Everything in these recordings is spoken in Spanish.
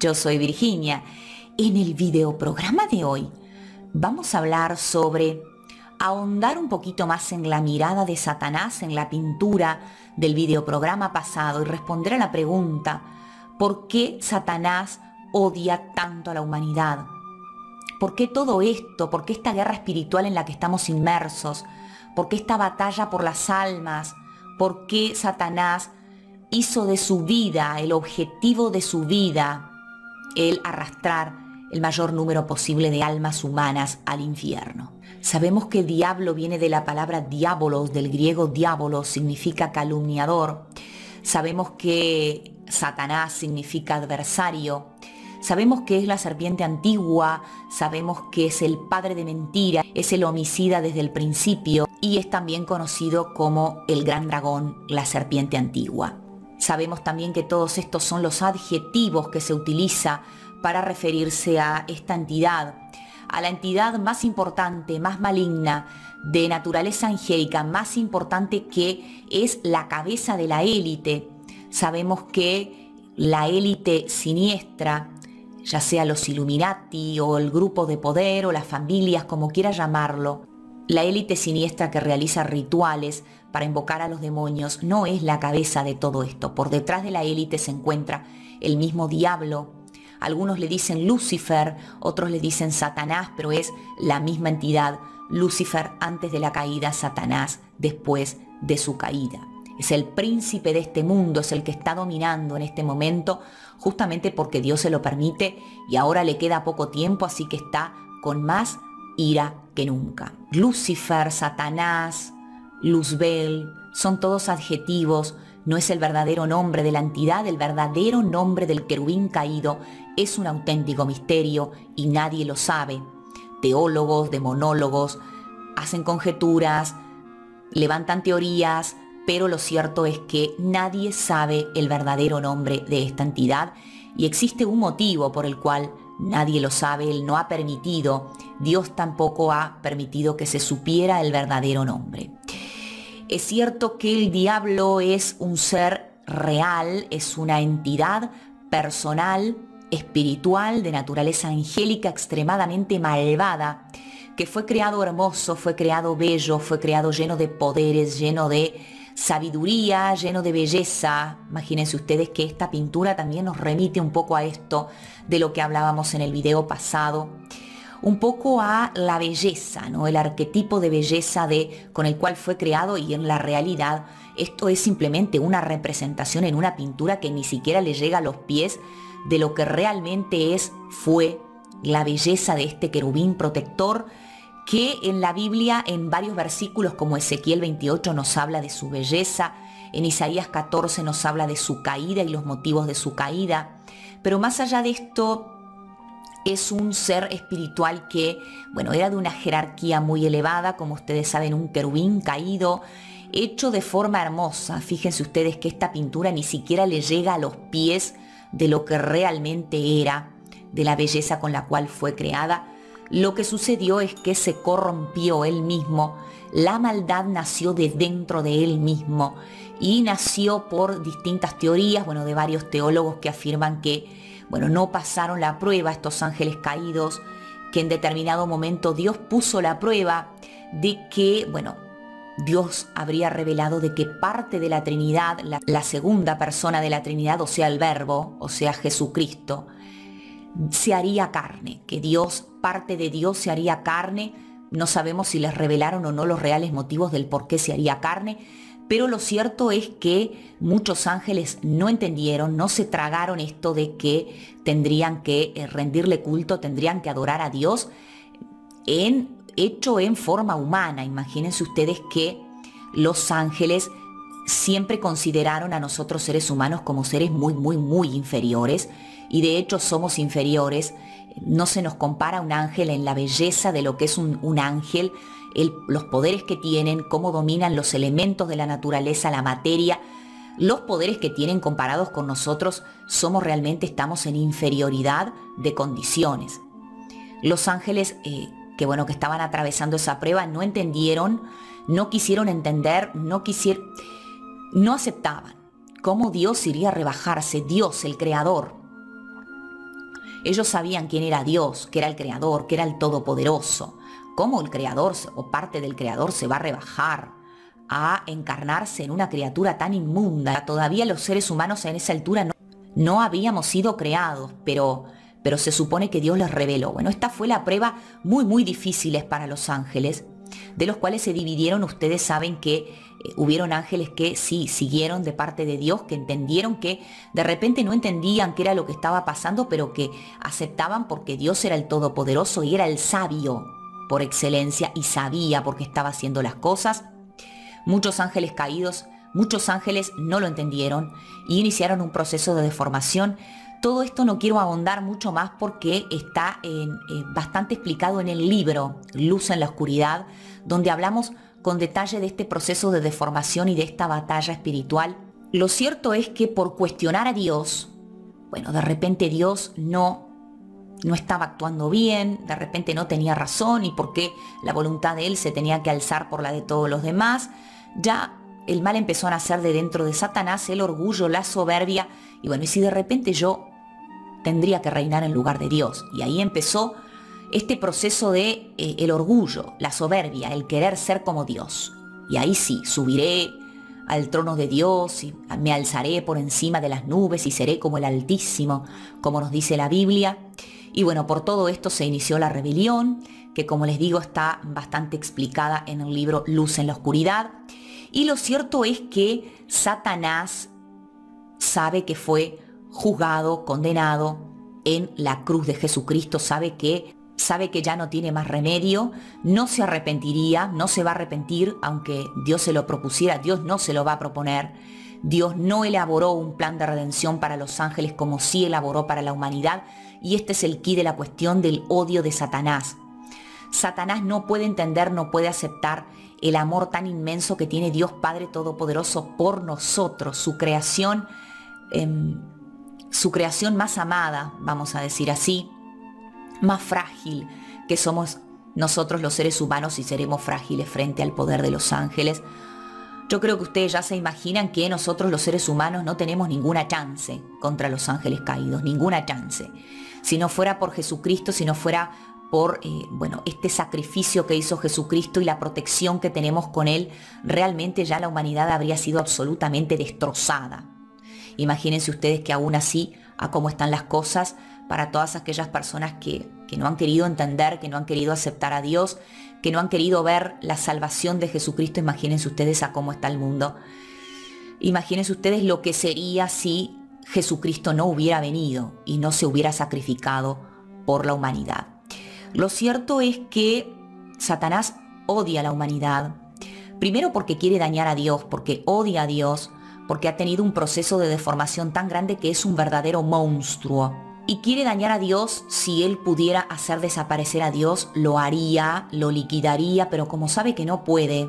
Yo soy Virginia. En el videoprograma de hoy vamos a hablar sobre ahondar un poquito más en la mirada de Satanás en la pintura del videoprograma pasado y responder a la pregunta: ¿por qué Satanás odia tanto a la humanidad? ¿Por qué todo esto? ¿Por qué esta guerra espiritual en la que estamos inmersos? ¿Por qué esta batalla por las almas? ¿Por qué Satanás hizo de su vida, el objetivo de su vida, el arrastrar el mayor número posible de almas humanas al infierno? Sabemos que diablo viene de la palabra diabolos, del griego diabolos, significa calumniador. Sabemos que Satanás significa adversario. Sabemos que es la serpiente antigua, sabemos que es el padre de mentira, es el homicida desde el principio y es también conocido como el gran dragón, la serpiente antigua. Sabemos también que todos estos son los adjetivos que se utiliza para referirse a esta entidad, a la entidad más importante, más maligna, de naturaleza angélica, más importante, que es la cabeza de la élite. Sabemos que la élite siniestra, ya sea los Illuminati o el grupo de poder o las familias, como quiera llamarlo, la élite siniestra que realiza rituales para invocar a los demonios no es la cabeza de todo esto. Por detrás de la élite se encuentra el mismo diablo. Algunos le dicen Lucifer, otros le dicen Satanás, pero es la misma entidad. Lucifer antes de la caída, Satanás después de su caída. Es el príncipe de este mundo, es el que está dominando en este momento, justamente porque Dios se lo permite y ahora le queda poco tiempo, así que está con más ira que nunca. Lucifer, Satanás, Luzbel, son todos adjetivos, no es el verdadero nombre de la entidad. El verdadero nombre del querubín caído es un auténtico misterio y nadie lo sabe. Teólogos, demonólogos hacen conjeturas, levantan teorías, pero lo cierto es que nadie sabe el verdadero nombre de esta entidad y existe un motivo por el cual nadie lo sabe. Él no ha permitido, Dios tampoco ha permitido que se supiera el verdadero nombre. Es cierto que el diablo es un ser real, es una entidad personal, espiritual, de naturaleza angélica, extremadamente malvada, que fue creado hermoso, fue creado bello, fue creado lleno de poderes, lleno de sabiduría, lleno de belleza. Imagínense ustedes que esta pintura también nos remite un poco a esto de lo que hablábamos en el video pasado, un poco a la belleza, ¿no? El arquetipo de belleza con el cual fue creado, y en la realidad esto es simplemente una representación en una pintura que ni siquiera le llega a los pies de lo que realmente fue la belleza de este querubín protector, que en la Biblia, en varios versículos como Ezequiel 28 nos habla de su belleza, en Isaías 14 nos habla de su caída y los motivos de su caída. Pero más allá de esto, es un ser espiritual que, era de una jerarquía muy elevada, como ustedes saben, un querubín caído, hecho de forma hermosa. Fíjense ustedes que esta pintura ni siquiera le llega a los pies de lo que realmente era, de la belleza con la cual fue creada. Lo que sucedió es que se corrompió él mismo, la maldad nació de dentro de él mismo y nació por distintas teorías, de varios teólogos que afirman que, no pasaron la prueba estos ángeles caídos, que en determinado momento Dios puso la prueba de que, Dios habría revelado de que parte de la Trinidad, la segunda persona de la Trinidad, o sea el Verbo, o sea Jesucristo, se haría carne, que Dios, parte de Dios se haría carne. No sabemos si les revelaron o no los reales motivos del por qué se haría carne, pero lo cierto es que muchos ángeles no entendieron, no se tragaron esto de que tendrían que rendirle culto, tendrían que adorar a Dios hecho en forma humana. Imagínense ustedes que los ángeles siempre consideraron a nosotros seres humanos como seres muy, muy, muy inferiores, y de hecho somos inferiores. No se nos compara a un ángel en la belleza de lo que es un ángel, los poderes que tienen, cómo dominan los elementos de la naturaleza, la materia, los poderes que tienen comparados con nosotros. Estamos en inferioridad de condiciones. Los ángeles que estaban atravesando esa prueba no entendieron, no quisieron entender, no aceptaban cómo Dios iría a rebajarse, Dios el creador, Ellos sabían quién era Dios, que era el Creador, que era el Todopoderoso. ¿Cómo el Creador o parte del Creador se va a rebajar a encarnarse en una criatura tan inmunda? Todavía los seres humanos en esa altura no habíamos sido creados, pero se supone que Dios les reveló. Bueno, esta fue la prueba muy difíciles para los ángeles, de los cuales se dividieron. Ustedes saben que hubieron ángeles que sí siguieron de parte de Dios, que entendieron, que de repente no entendían qué era lo que estaba pasando, pero que aceptaban porque Dios era el Todopoderoso y era el sabio por excelencia y sabía por qué estaba haciendo las cosas. Muchos ángeles caídos, muchos ángeles no lo entendieron y iniciaron un proceso de deformación. Todo esto no quiero ahondar mucho más porque está bastante explicado en el libro Luz en la Oscuridad, donde hablamos con detalle de este proceso de deformación y de esta batalla espiritual. Lo cierto es que por cuestionar a Dios, bueno, de repente Dios no estaba actuando bien, de repente no tenía razón y porque la voluntad de Él se tenía que alzar por la de todos los demás, ya el mal empezó a nacer de dentro de Satanás, el orgullo, la soberbia, y bueno, y si de repente yo tendría que reinar en lugar de Dios. Y ahí empezó este proceso de el orgullo, la soberbia, el querer ser como Dios. Y ahí sí, subiré al trono de Dios y me alzaré por encima de las nubes y seré como el Altísimo, como nos dice la Biblia. Y bueno, por todo esto se inició la rebelión, que como les digo está bastante explicada en el libro Luz en la Oscuridad. Y lo cierto es que Satanás sabe que fue juzgado, condenado en la cruz de Jesucristo, sabe que ya no tiene más remedio, no se arrepentiría, no se va a arrepentir, aunque Dios se lo propusiera, Dios no se lo va a proponer. Dios no elaboró un plan de redención para los ángeles como sí elaboró para la humanidad, y este es el quid de la cuestión del odio de Satanás. Satanás no puede entender, no puede aceptar el amor tan inmenso que tiene Dios Padre Todopoderoso por nosotros, su creación más amada, vamos a decir así, más frágil que somos nosotros los seres humanos, y seremos frágiles frente al poder de los ángeles. Yo creo que ustedes ya se imaginan que nosotros los seres humanos no tenemos ninguna chance contra los ángeles caídos, ninguna chance. Si no fuera por Jesucristo, si no fuera por este sacrificio que hizo Jesucristo y la protección que tenemos con Él, realmente ya la humanidad habría sido absolutamente destrozada. Imagínense ustedes que aún así, a cómo están las cosas, para todas aquellas personas que no han querido entender, que no han querido aceptar a Dios, que no han querido ver la salvación de Jesucristo, imagínense ustedes a cómo está el mundo. Imagínense ustedes lo que sería si Jesucristo no hubiera venido y no se hubiera sacrificado por la humanidad. Lo cierto es que Satanás odia a la humanidad, primero porque quiere dañar a Dios, porque odia a Dios, porque ha tenido un proceso de deformación tan grande que es un verdadero monstruo. Y quiere dañar a Dios. Si él pudiera hacer desaparecer a Dios, lo haría, lo liquidaría, pero como sabe que no puede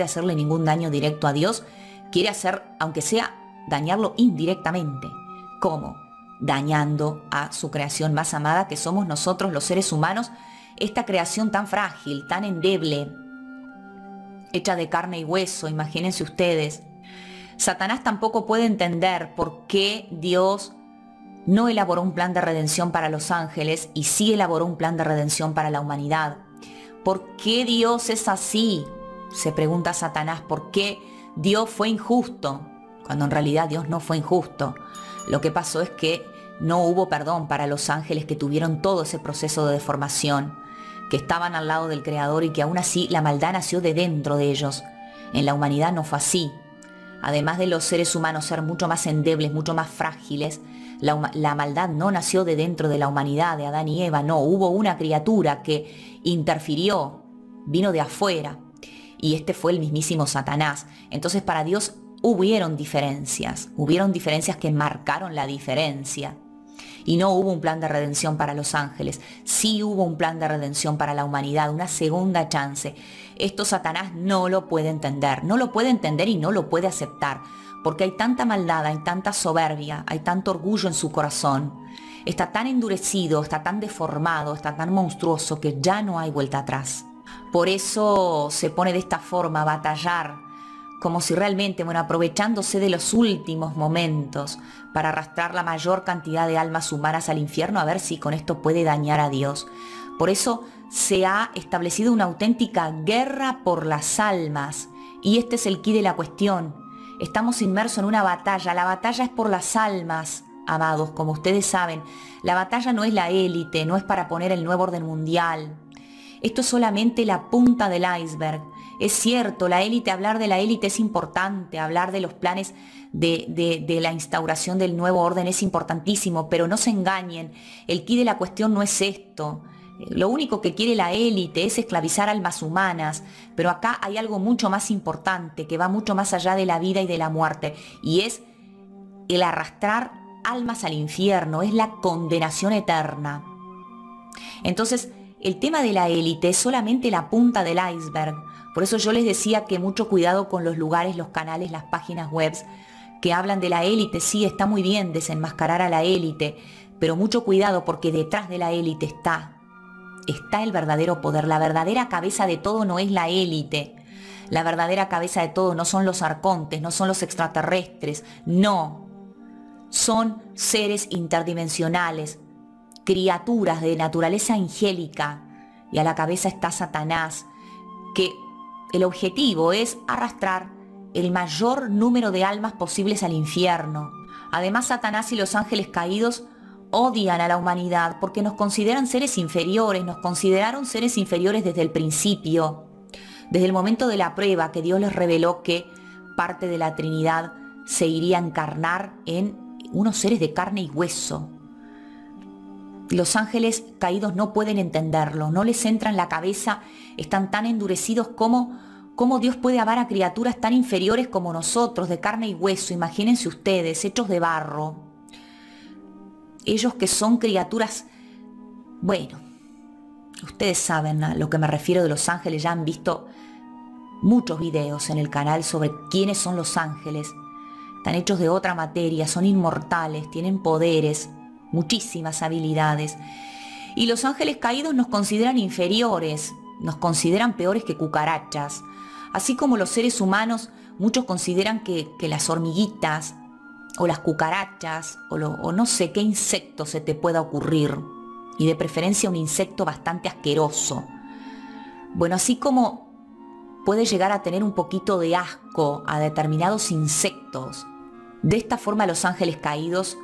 hacerle ningún daño directo a Dios, quiere hacer, aunque sea, dañarlo indirectamente. ¿Cómo? Dañando a su creación más amada, que somos nosotros los seres humanos, esta creación tan frágil, tan endeble, hecha de carne y hueso, imagínense ustedes. Satanás tampoco puede entender por qué Dios no elaboró un plan de redención para los ángeles y sí elaboró un plan de redención para la humanidad. ¿Por qué Dios es así? Se pregunta Satanás. ¿Por qué Dios fue injusto? Cuando en realidad Dios no fue injusto. Lo que pasó es que no hubo perdón para los ángeles que tuvieron todo ese proceso de deformación, que estaban al lado del Creador y que aún así la maldad nació de dentro de ellos. En la humanidad no fue así. Además de los seres humanos ser mucho más endebles, mucho más frágiles, la maldad no nació de dentro de la humanidad, de Adán y Eva, no. Hubo una criatura que interfirió, vino de afuera, y este fue el mismísimo Satanás. Entonces para Dios hubieron diferencias que marcaron la diferencia. Y no hubo un plan de redención para los ángeles, sí hubo un plan de redención para la humanidad, una segunda chance. Esto Satanás no lo puede entender y no lo puede aceptar, porque hay tanta maldad, hay tanta soberbia, hay tanto orgullo en su corazón. Está tan endurecido, está tan deformado, está tan monstruoso que ya no hay vuelta atrás. Por eso se pone de esta forma a batallar como si realmente, aprovechándose de los últimos momentos para arrastrar la mayor cantidad de almas humanas al infierno, a ver si con esto puede dañar a Dios. Por eso se ha establecido una auténtica guerra por las almas, y este es el quid de la cuestión. Estamos inmersos en una batalla. La batalla es por las almas, amados, como ustedes saben. La batalla no es la élite, no es para poner el nuevo orden mundial. Esto es solamente la punta del iceberg. Es cierto, la élite, hablar de la élite es importante, hablar de los planes de la instauración del nuevo orden es importantísimo, pero no se engañen, el quid de la cuestión no es esto. Lo único que quiere la élite es esclavizar almas humanas, pero acá hay algo mucho más importante, que va mucho más allá de la vida y de la muerte, y es el arrastrar almas al infierno, es la condenación eterna. Entonces, el tema de la élite es solamente la punta del iceberg. Por eso yo les decía que mucho cuidado con los lugares, los canales, las páginas web que hablan de la élite. Sí, está muy bien desenmascarar a la élite, pero mucho cuidado, porque detrás de la élite está el verdadero poder. La verdadera cabeza de todo no es la élite. La verdadera cabeza de todo no son los arcontes, no son los extraterrestres, no. Son seres interdimensionales, criaturas de naturaleza angélica, y a la cabeza está Satanás, que el objetivo es arrastrar el mayor número de almas posibles al infierno. Además, Satanás y los ángeles caídos odian a la humanidad porque nos consideran seres inferiores, nos consideraron seres inferiores desde el principio, desde el momento de la prueba que Dios les reveló que parte de la Trinidad se iría a encarnar en unos seres de carne y hueso. Los ángeles caídos no pueden entenderlo, no les entra en la cabeza, están tan endurecidos como Dios puede amar a criaturas tan inferiores como nosotros, de carne y hueso. Imagínense ustedes, hechos de barro. Ellos que son criaturas, bueno, ustedes saben a lo que me refiero de los ángeles, ya han visto muchos videos en el canal sobre quiénes son los ángeles. Están hechos de otra materia, son inmortales, tienen poderes, muchísimas habilidades. Y los ángeles caídos nos consideran inferiores, nos consideran peores que cucarachas. Así como los seres humanos, muchos consideran que las hormiguitas o las cucarachas o no sé qué insecto se te pueda ocurrir, y de preferencia un insecto bastante asqueroso. Bueno, así como puede llegar a tener un poquito de asco a determinados insectos, de esta forma los ángeles caídos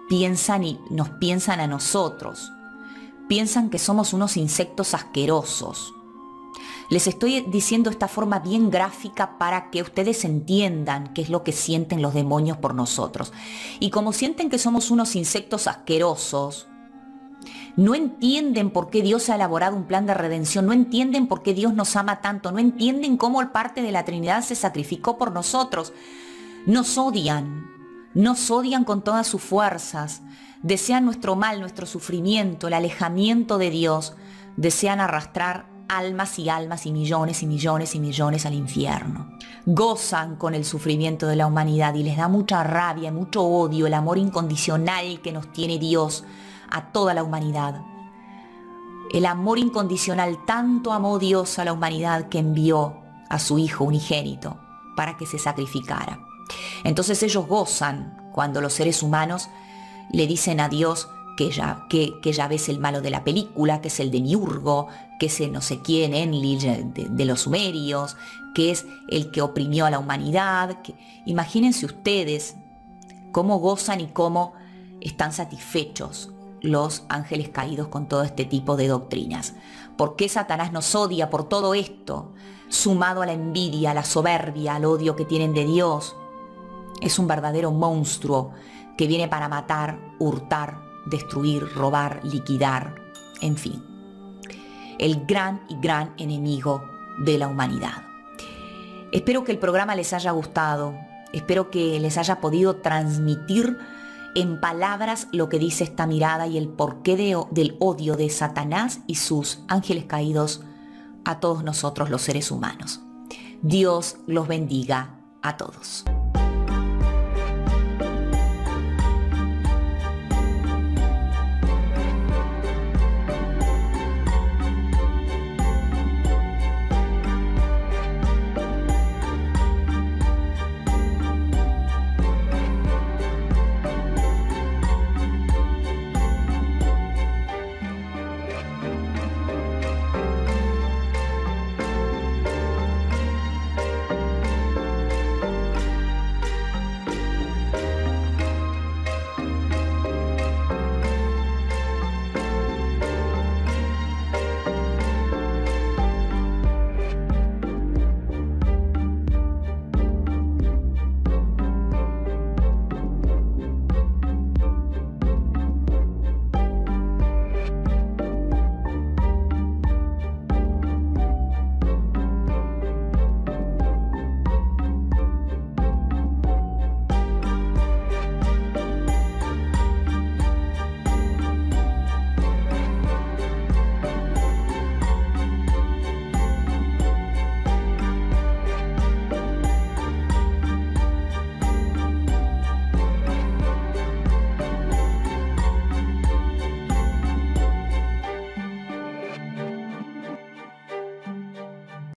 piensan y nos piensan a nosotros. Piensan que somos unos insectos asquerosos. Les estoy diciendo esta forma bien gráfica para que ustedes entiendan qué es lo que sienten los demonios por nosotros. Y como sienten que somos unos insectos asquerosos, no entienden por qué Dios ha elaborado un plan de redención, no entienden por qué Dios nos ama tanto, no entienden cómo parte de la Trinidad se sacrificó por nosotros. Nos odian con todas sus fuerzas, desean nuestro mal, nuestro sufrimiento, el alejamiento de Dios, desean arrastrar almas y almas y millones y millones y millones al infierno. Gozan con el sufrimiento de la humanidad y les da mucha rabia, mucho odio, el amor incondicional que nos tiene Dios a toda la humanidad. El amor incondicional, tanto amó Dios a la humanidad que envió a su Hijo unigénito para que se sacrificara. Entonces ellos gozan cuando los seres humanos le dicen a Dios que ya ves el malo de la película, que es el demiurgo, que es el no sé quién, Enlil de los sumerios, que es el que oprimió a la humanidad. Imagínense ustedes cómo gozan y cómo están satisfechos los ángeles caídos con todo este tipo de doctrinas. ¿Por qué Satanás nos odia por todo esto? Sumado a la envidia, a la soberbia, al odio que tienen de Dios. Es un verdadero monstruo que viene para matar, hurtar, destruir, robar, liquidar, en fin. El gran y gran enemigo de la humanidad. Espero que el programa les haya gustado. Espero que les haya podido transmitir en palabras lo que dice esta mirada y el porqué del odio de Satanás y sus ángeles caídos a todos nosotros los seres humanos. Dios los bendiga a todos.